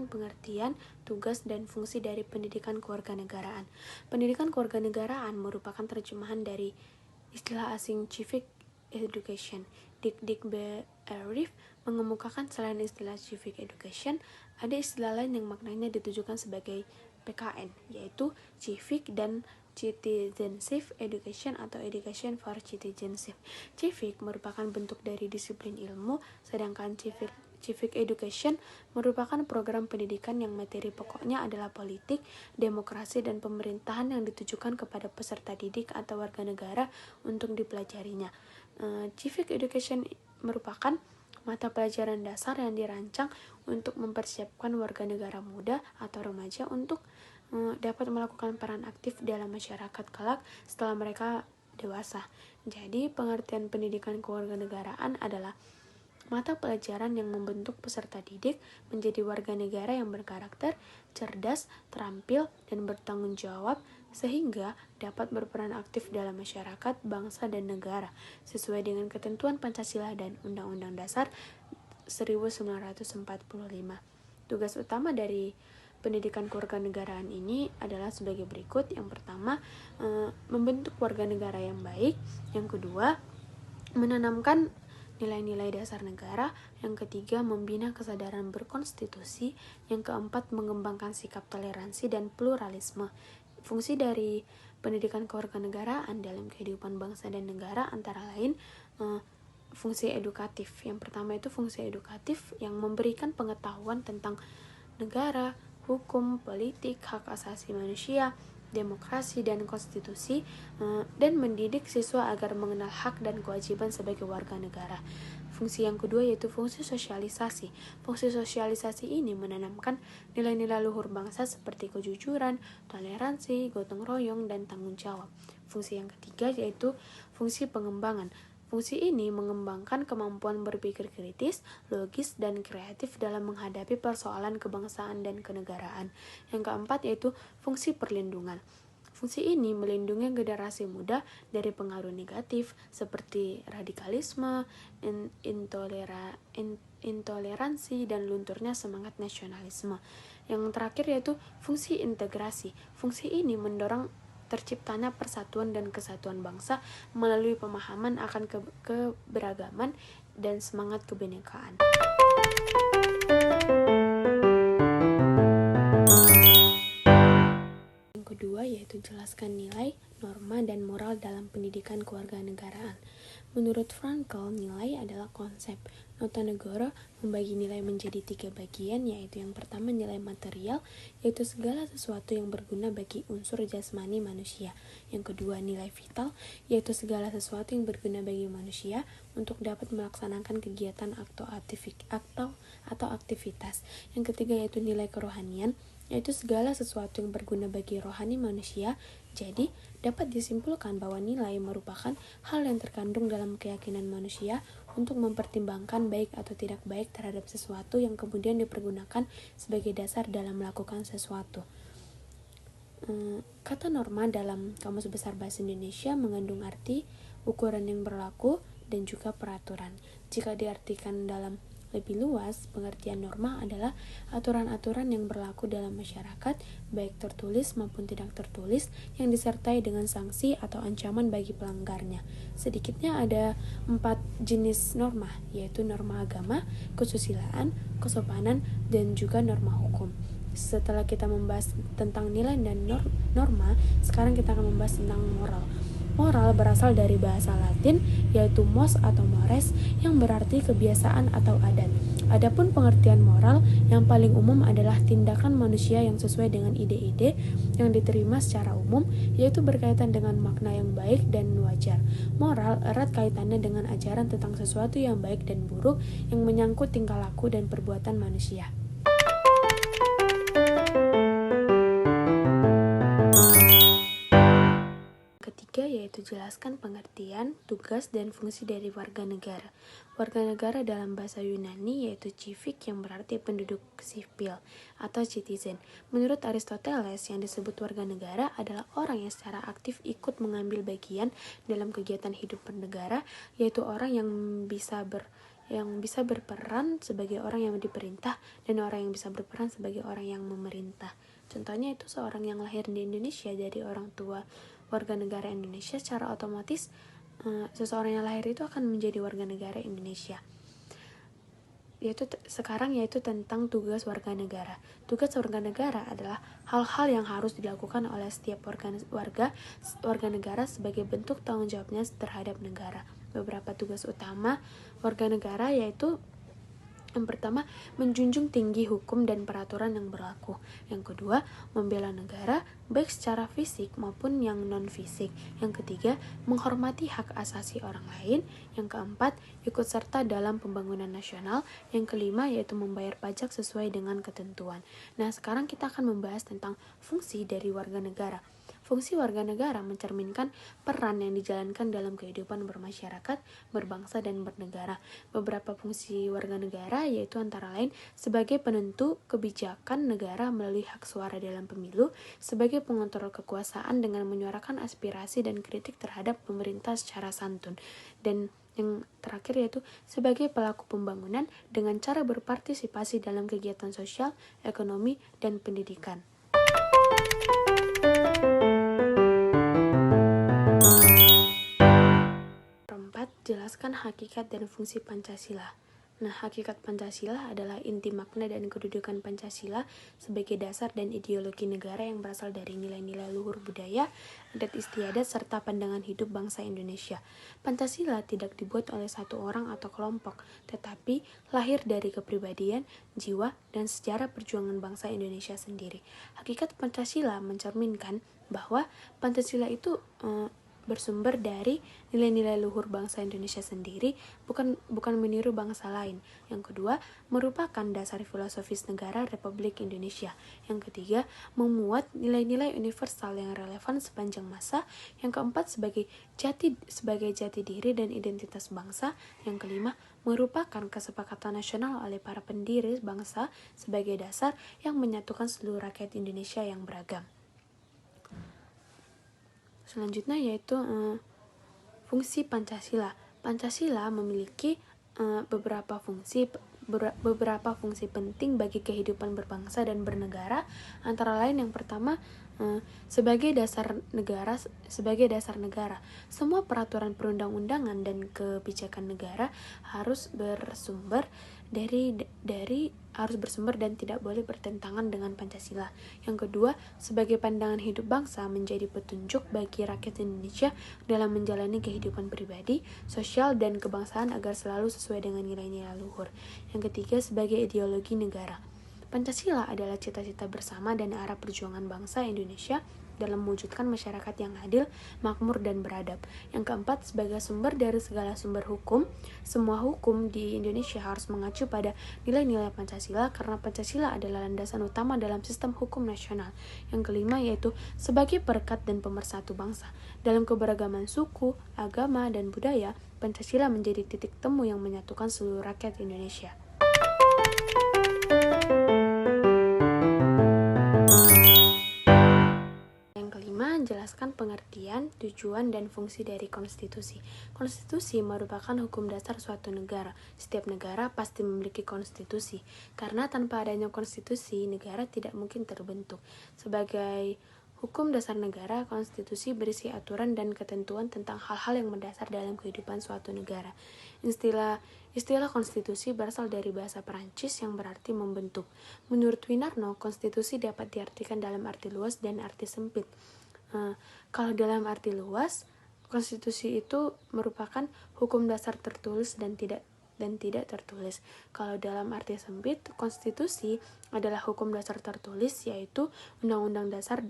menjelaskan pengertian, tugas, dan fungsi dari pendidikan kewarganegaraan. Pendidikan kewarganegaraan merupakan terjemahan dari istilah asing civic education. Dick-Beer-Arif mengemukakan selain istilah civic education, ada istilah lain yang maknanya ditujukan sebagai PKN, yaitu civic dan citizenship education atau education for citizenship. Civic merupakan bentuk dari disiplin ilmu, sedangkan civic education merupakan program pendidikan yang materi pokoknya adalah politik, demokrasi, dan pemerintahan yang ditujukan kepada peserta didik atau warga negara untuk dipelajarinya. Civic education merupakan mata pelajaran dasar yang dirancang untuk mempersiapkan warga negara muda atau remaja untuk dapat melakukan peran aktif dalam masyarakat kelak setelah mereka dewasa. Jadi, pengertian pendidikan kewarganegaraan adalah mata pelajaran yang membentuk peserta didik menjadi warga negara yang berkarakter, cerdas, terampil, dan bertanggung jawab sehingga dapat berperan aktif dalam masyarakat, bangsa, dan negara sesuai dengan ketentuan Pancasila dan Undang-Undang Dasar 1945. Tugas utama dari pendidikan kewarganegaraan ini adalah sebagai berikut. Yang pertama, membentuk warga negara yang baik. Yang kedua, menanamkan nilai-nilai dasar negara. Yang ketiga, membina kesadaran berkonstitusi. Yang keempat, mengembangkan sikap toleransi dan pluralisme. Fungsi dari pendidikan kewarganegaraan dalam kehidupan bangsa dan negara antara lain fungsi edukatif. Yang pertama itu fungsi edukatif yang memberikan pengetahuan tentang negara, hukum, politik, hak asasi manusia, demokrasi, dan konstitusi, dan mendidik siswa agar mengenal hak dan kewajiban sebagai warga negara. Fungsi yang kedua yaitu fungsi sosialisasi. Fungsi sosialisasi ini menanamkan nilai-nilai luhur bangsa seperti kejujuran, toleransi, gotong royong, dan tanggung jawab. Fungsi yang ketiga yaitu fungsi pengembangan. Fungsi ini mengembangkan kemampuan berpikir kritis, logis, dan kreatif dalam menghadapi persoalan kebangsaan dan kenegaraan. Yang keempat yaitu fungsi perlindungan. Fungsi ini melindungi generasi muda dari pengaruh negatif seperti radikalisme, intoleransi, dan lunturnya semangat nasionalisme. Yang terakhir yaitu fungsi integrasi. Fungsi ini mendorong terciptanya persatuan dan kesatuan bangsa melalui pemahaman akan keberagaman dan semangat kebinekaan. Yang kedua yaitu jelaskan nilai, norma, dan moral dalam pendidikan kewarganegaraan. Menurut Frankl, nilai adalah konsep. Notonegoro membagi nilai menjadi 3 bagian, yaitu yang pertama nilai material, yaitu segala sesuatu yang berguna bagi unsur jasmani manusia. Yang kedua nilai vital, yaitu segala sesuatu yang berguna bagi manusia untuk dapat melaksanakan kegiatan atau aktivitas. Yang ketiga yaitu nilai kerohanian, yaitu segala sesuatu yang berguna bagi rohani manusia. Jadi, dapat disimpulkan bahwa nilai merupakan hal yang terkandung dalam keyakinan manusia untuk mempertimbangkan baik atau tidak baik terhadap sesuatu yang kemudian dipergunakan sebagai dasar dalam melakukan sesuatu. Kata norma dalam Kamus Besar Bahasa Indonesia mengandung arti ukuran yang berlaku dan juga peraturan. Jika diartikan dalam lebih luas, pengertian norma adalah aturan-aturan yang berlaku dalam masyarakat, baik tertulis maupun tidak tertulis, yang disertai dengan sanksi atau ancaman bagi pelanggarnya. Sedikitnya ada 4 jenis norma, yaitu norma agama, kesusilaan, kesopanan, dan juga norma hukum. Setelah kita membahas tentang nilai dan norma, sekarang kita akan membahas tentang moral. Moral berasal dari bahasa Latin, yaitu mos atau mores, yang berarti kebiasaan atau adat. Adapun pengertian moral yang paling umum adalah tindakan manusia yang sesuai dengan ide-ide yang diterima secara umum, yaitu berkaitan dengan makna yang baik dan wajar. Moral erat kaitannya dengan ajaran tentang sesuatu yang baik dan buruk yang menyangkut tingkah laku dan perbuatan manusia. Ketiga yaitu jelaskan pengertian, tugas, dan fungsi dari warga negara. Warga negara dalam bahasa Yunani yaitu civic yang berarti penduduk sipil atau citizen. Menurut Aristoteles, yang disebut warga negara adalah orang yang secara aktif ikut mengambil bagian dalam kegiatan hidup bernegara, yaitu orang yang bisa yang bisa berperan sebagai orang yang diperintah dan orang yang bisa berperan sebagai orang yang memerintah. Contohnya itu seorang yang lahir di Indonesia dari orang tua warga negara Indonesia, secara otomatis seseorang yang lahir itu akan menjadi warga negara Indonesia. Yaitu tentang tugas warga negara. Tugas warga negara adalah hal-hal yang harus dilakukan oleh setiap warga negara sebagai bentuk tanggung jawabnya terhadap negara. Beberapa tugas utama warga negara yaitu: yang pertama, menjunjung tinggi hukum dan peraturan yang berlaku. Yang kedua, membela negara, baik secara fisik maupun yang non-fisik. Yang ketiga, menghormati hak asasi orang lain. Yang keempat, ikut serta dalam pembangunan nasional. Yang kelima, yaitu membayar pajak sesuai dengan ketentuan. Nah, sekarang kita akan membahas tentang fungsi dari warga negara. Fungsi warga negara mencerminkan peran yang dijalankan dalam kehidupan bermasyarakat, berbangsa, dan bernegara. Beberapa fungsi warga negara yaitu antara lain sebagai penentu kebijakan negara melalui hak suara dalam pemilu, sebagai pengontrol kekuasaan dengan menyuarakan aspirasi dan kritik terhadap pemerintah secara santun, dan yang terakhir yaitu sebagai pelaku pembangunan dengan cara berpartisipasi dalam kegiatan sosial, ekonomi, dan pendidikan. Jelaskan hakikat dan fungsi Pancasila. Nah, hakikat Pancasila adalah inti makna dan kedudukan Pancasila sebagai dasar dan ideologi negara yang berasal dari nilai-nilai luhur budaya, adat istiadat, serta pandangan hidup bangsa Indonesia. Pancasila tidak dibuat oleh satu orang atau kelompok, tetapi lahir dari kepribadian, jiwa, dan sejarah perjuangan bangsa Indonesia sendiri. Hakikat Pancasila mencerminkan bahwa Pancasila itu bersumber dari nilai-nilai luhur bangsa Indonesia sendiri, bukan meniru bangsa lain. Yang kedua, merupakan dasar filosofis negara Republik Indonesia. Yang ketiga, memuat nilai-nilai universal yang relevan sepanjang masa. Yang keempat, sebagai jati diri dan identitas bangsa. Yang kelima, merupakan kesepakatan nasional oleh para pendiri bangsa sebagai dasar yang menyatukan seluruh rakyat Indonesia yang beragam. Selanjutnya yaitu fungsi Pancasila. Pancasila memiliki beberapa fungsi penting bagi kehidupan berbangsa dan bernegara. Antara lain, yang pertama, sebagai dasar negara. Semua peraturan perundang-undangan dan kebijakan negara harus bersumber dan tidak boleh bertentangan dengan Pancasila. Yang kedua, sebagai pandangan hidup bangsa, menjadi petunjuk bagi rakyat Indonesia dalam menjalani kehidupan pribadi, sosial, dan kebangsaan agar selalu sesuai dengan nilai-nilai luhur. Yang ketiga, sebagai ideologi negara. Pancasila adalah cita-cita bersama dan arah perjuangan bangsa Indonesia dalam mewujudkan masyarakat yang adil, makmur, dan beradab. Yang keempat, sebagai sumber dari segala sumber hukum. Semua hukum di Indonesia harus mengacu pada nilai-nilai Pancasila karena Pancasila adalah landasan utama dalam sistem hukum nasional. Yang kelima yaitu sebagai perekat dan pemersatu bangsa. Dalam keberagaman suku, agama, dan budaya, Pancasila menjadi titik temu yang menyatukan seluruh rakyat Indonesia. Jelaskan pengertian, tujuan, dan fungsi dari konstitusi. Konstitusi merupakan hukum dasar suatu negara. Setiap negara pasti memiliki konstitusi, karena tanpa adanya konstitusi, negara tidak mungkin terbentuk. Sebagai hukum dasar negara, konstitusi berisi aturan dan ketentuan tentang hal-hal yang mendasar dalam kehidupan suatu negara. Istilah konstitusi berasal dari bahasa Perancis yang berarti membentuk. Menurut Winarno, konstitusi dapat diartikan dalam arti luas dan arti sempit. Kalau dalam arti luas, konstitusi itu merupakan hukum dasar tertulis dan tidak tertulis. Kalau dalam arti sempit, konstitusi adalah hukum dasar tertulis, yaitu undang-undang dasar.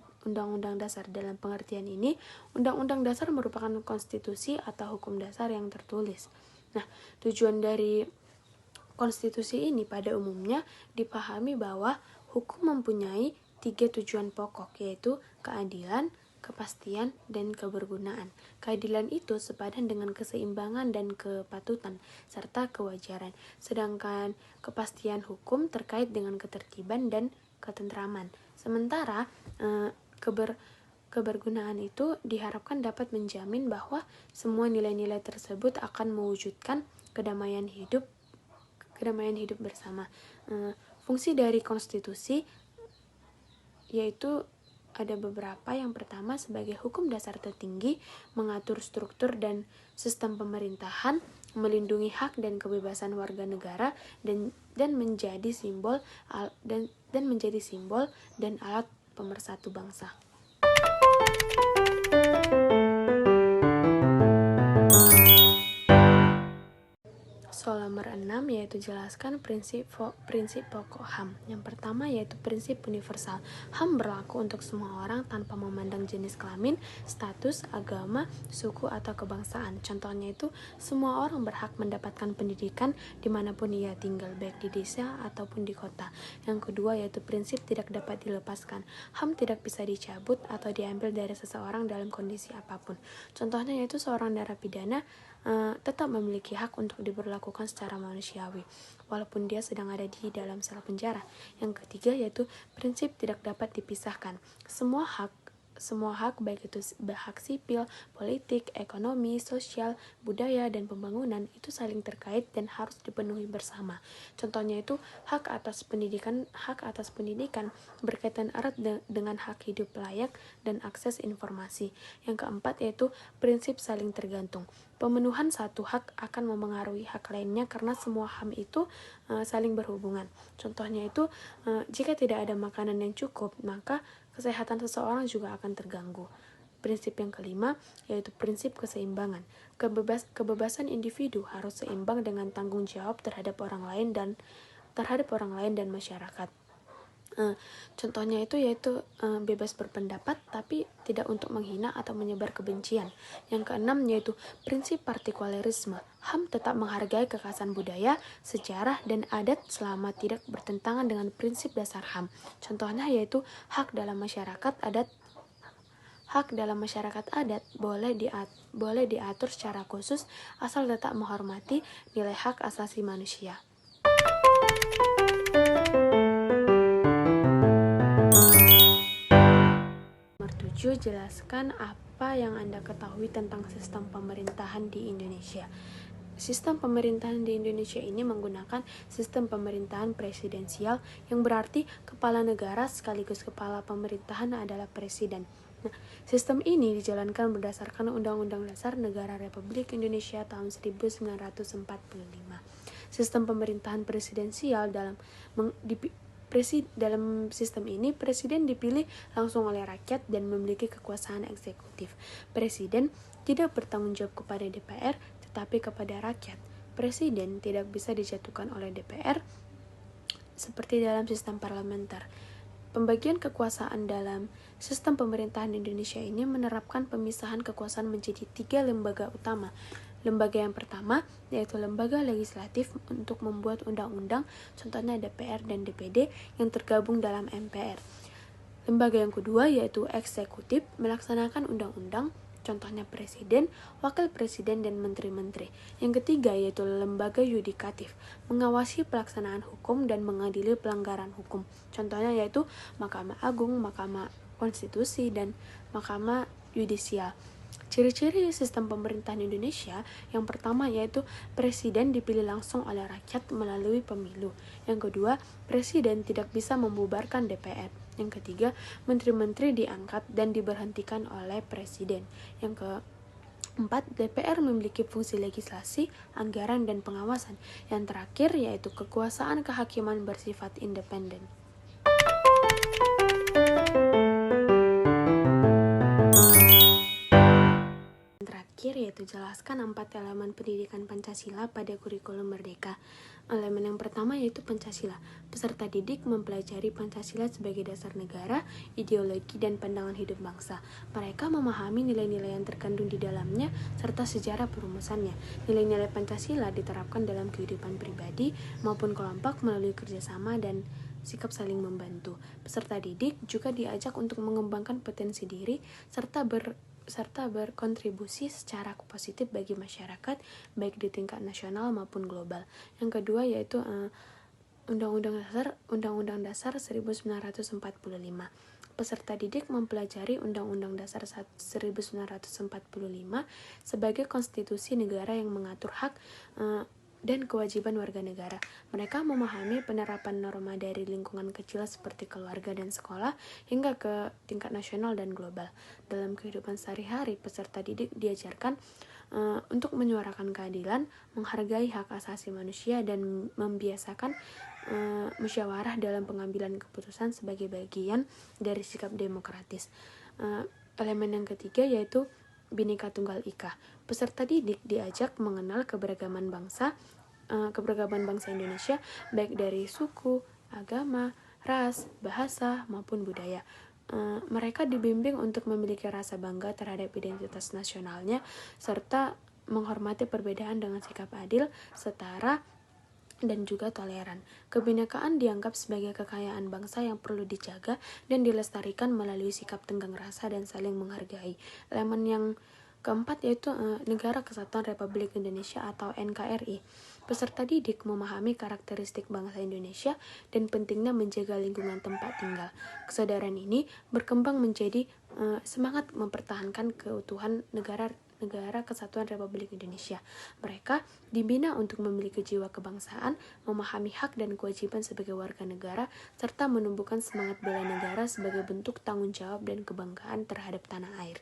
Dalam pengertian ini, undang-undang dasar merupakan konstitusi atau hukum dasar yang tertulis. Nah, tujuan dari konstitusi ini pada umumnya dipahami bahwa hukum mempunyai 3 tujuan pokok, yaitu keadilan, kepastian, dan kebergunaan. Keadilan itu sepadan dengan keseimbangan dan kepatutan, serta kewajaran. Sedangkan kepastian hukum terkait dengan ketertiban dan ketentraman. Sementara kebergunaan itu diharapkan dapat menjamin bahwa semua nilai-nilai tersebut akan mewujudkan kedamaian hidup kedamaian hidup bersama. Fungsi dari konstitusi yaitu ada beberapa. Yang pertama, sebagai hukum dasar tertinggi, mengatur struktur dan sistem pemerintahan, melindungi hak dan kebebasan warga negara, dan menjadi simbol dan alat pemersatu bangsa. Soal nomor 6 yaitu jelaskan prinsip pokok HAM. Yang pertama yaitu prinsip universal. HAM berlaku untuk semua orang tanpa memandang jenis kelamin, status, agama, suku, atau kebangsaan. Contohnya itu semua orang berhak mendapatkan pendidikan dimanapun ia tinggal, baik di desa ataupun di kota. Yang kedua yaitu prinsip tidak dapat dilepaskan. HAM tidak bisa dicabut atau diambil dari seseorang dalam kondisi apapun. Contohnya yaitu seorang narapidana tetap memiliki hak untuk diberlakukan secara manusiawi, walaupun dia sedang ada di dalam sel penjara. Yang ketiga yaitu prinsip tidak dapat dipisahkan. Semua hak baik itu hak sipil, politik, ekonomi, sosial, budaya, dan pembangunan itu saling terkait dan harus dipenuhi bersama. Contohnya itu hak atas pendidikan berkaitan erat dengan hak hidup layak dan akses informasi. Yang keempat yaitu prinsip saling tergantung. Pemenuhan satu hak akan memengaruhi hak lainnya karena semua HAM itu saling berhubungan. Contohnya itu jika tidak ada makanan yang cukup, maka kesehatan seseorang juga akan terganggu. Prinsip yang kelima yaitu prinsip keseimbangan. Kebebasan individu harus seimbang dengan tanggung jawab terhadap orang lain dan masyarakat. Contohnya itu yaitu bebas berpendapat tapi tidak untuk menghina atau menyebar kebencian. Yang keenam yaitu prinsip partikulerisme. HAM tetap menghargai kekhasan budaya, sejarah, dan adat selama tidak bertentangan dengan prinsip dasar HAM. Contohnya yaitu hak dalam masyarakat adat boleh diatur secara khusus asal tetap menghormati nilai hak asasi manusia. Nomor 7, jelaskan apa yang Anda ketahui tentang sistem pemerintahan di Indonesia. Sistem pemerintahan di Indonesia ini menggunakan sistem pemerintahan presidensial, yang berarti kepala negara sekaligus kepala pemerintahan adalah presiden. Nah, sistem ini dijalankan berdasarkan Undang-Undang Dasar Negara Republik Indonesia tahun 1945. Sistem pemerintahan presidensial dalam sistem ini, presiden dipilih langsung oleh rakyat dan memiliki kekuasaan eksekutif. Presiden tidak bertanggung jawab kepada DPR, tetapi kepada rakyat. Presiden tidak bisa dijatuhkan oleh DPR seperti dalam sistem parlementer. Pembagian kekuasaan dalam sistem pemerintahan Indonesia ini menerapkan pemisahan kekuasaan menjadi 3 lembaga utama. Lembaga yang pertama yaitu lembaga legislatif untuk membuat undang-undang, contohnya DPR dan DPD yang tergabung dalam MPR. Lembaga yang kedua yaitu eksekutif, melaksanakan undang-undang, contohnya presiden, wakil presiden, dan menteri-menteri. Yang ketiga yaitu lembaga yudikatif, mengawasi pelaksanaan hukum dan mengadili pelanggaran hukum. Contohnya yaitu Mahkamah Agung, Mahkamah Konstitusi, dan Mahkamah Yudisial. Ciri-ciri sistem pemerintahan Indonesia yang pertama yaitu presiden dipilih langsung oleh rakyat melalui pemilu. Yang kedua, presiden tidak bisa membubarkan DPR. Yang ketiga, menteri-menteri diangkat dan diberhentikan oleh presiden. Yang keempat, DPR memiliki fungsi legislasi, anggaran, dan pengawasan. Yang terakhir yaitu kekuasaan kehakiman bersifat independen. Yaitu jelaskan 4 elemen pendidikan Pancasila pada kurikulum Merdeka. Elemen yang pertama yaitu Pancasila. Peserta didik mempelajari Pancasila sebagai dasar negara, ideologi, dan pandangan hidup bangsa. Mereka memahami nilai-nilai yang terkandung di dalamnya serta sejarah perumusannya. Nilai-nilai Pancasila diterapkan dalam kehidupan pribadi maupun kelompok melalui kerjasama dan sikap saling membantu. Peserta didik juga diajak untuk mengembangkan potensi diri serta berkontribusi secara positif bagi masyarakat, baik di tingkat nasional maupun global. Yang kedua yaitu Undang-Undang Dasar 1945. Peserta didik mempelajari Undang-Undang Dasar 1945 sebagai konstitusi negara yang mengatur hak dan kewajiban warga negara. Mereka memahami penerapan norma dari lingkungan kecil seperti keluarga dan sekolah hingga ke tingkat nasional dan global. Dalam kehidupan sehari-hari, peserta didik diajarkan untuk menyuarakan keadilan, menghargai hak asasi manusia, dan membiasakan musyawarah dalam pengambilan keputusan sebagai bagian dari sikap demokratis. Elemen yang ketiga yaitu Bhinneka Tunggal Ika. Peserta didik diajak mengenal keberagaman bangsa Indonesia, baik dari suku, agama, ras, bahasa, maupun budaya. Mereka dibimbing untuk memiliki rasa bangga terhadap identitas nasionalnya, serta menghormati perbedaan dengan sikap adil, setara, dan juga toleran. Kebinekaan dianggap sebagai kekayaan bangsa yang perlu dijaga dan dilestarikan melalui sikap tenggang rasa dan saling menghargai. Elemen yang keempat yaitu Negara Kesatuan Republik Indonesia atau NKRI. Peserta didik memahami karakteristik bangsa Indonesia dan pentingnya menjaga lingkungan tempat tinggal. Kesadaran ini berkembang menjadi semangat mempertahankan keutuhan Negara Kesatuan Republik Indonesia. Mereka dibina untuk memiliki jiwa kebangsaan, memahami hak dan kewajiban sebagai warga negara, serta menumbuhkan semangat bela negara sebagai bentuk tanggung jawab dan kebanggaan terhadap tanah air.